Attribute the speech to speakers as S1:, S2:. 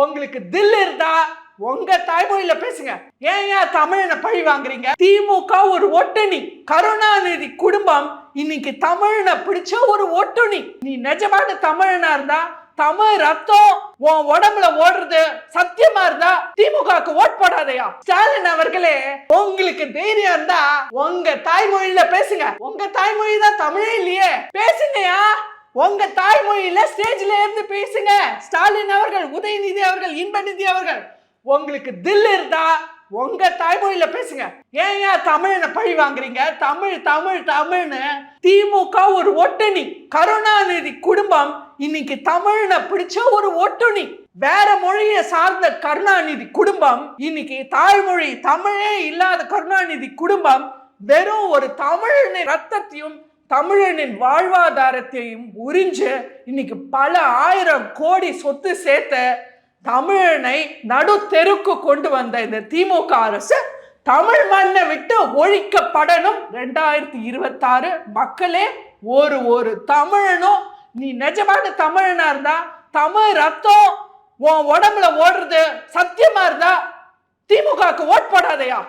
S1: உங்களுக்கு தில் இருந்தா உங்க தாய்மொழியில பேசுங்க. ஏன் தமிழனை பழி வாங்குறீங்க? திமுக ஒரு ஒட்டுணி. கருணாநிதி குடும்பம் இன்னைக்கு தமிழனை பிடிச்ச ஒரு ஒட்டுணி. நீ நிஜமான தமிழனா இருந்தா, தமிழ் ரத்தம் உன் உடம்புல ஓடுறது சத்தியமா இருந்தா திமுகக்கு ஓட் போடாதையா. ஸ்டாலின் அவர்களே, உங்களுக்கு தைரியம் இருந்தா உங்க தாய்மொழியில பேசுங்க. உங்க தாய்மொழி தான் தமிழே இல்லையே, பேசுங்கயா. உங்க தாய்மொழியில ஸ்டேஜ்ல இருந்து பேசுங்க. ஸ்டாலின் அவர்கள், உதயநிதி அவர்கள், இன்பநிதி அவர்கள், உங்களுக்கு தில் இருந்தா உங்க தாய்மொழியில பேசுங்க. ஏன் தமிழனை பழி வாங்குறீங்க? தமிழ் தமிழ் தமிழ்னு திமுக ஒரு ஒட்டுணி. கருணாநிதி குடும்பம் இன்னைக்கு தமிழனை பிடிச்ச ஒரு ஒட்டுணி. வேற மொழியை சார்ந்த கருணாநிதி குடும்பம் இன்னைக்கு தாய்மொழி தமிழே இல்லாத கருணாநிதி குடும்பம் வெறும் ஒரு தமிழனின் ரத்தத்தையும் தமிழனின் வாழ்வாதாரத்தையும் உறிஞ்சு இன்னைக்கு பல ஆயிரம் கோடி சொத்து சேர்த்த தமிழனை நடு தெருக்கு கொண்டு வந்த இந்த திமுக அரசு தமிழ் மண்ணை விட்டு ஒழிக்கப்படணும். 2026 மக்களே, ஒரு தமிழனும், நீ நிஜமான தமிழனா இருந்தா, தமிழ் ரத்தம் உன் உடம்புல ஓடுறது சத்தியமா இருந்தா திமுகக்கு ஓட் போடாதையா.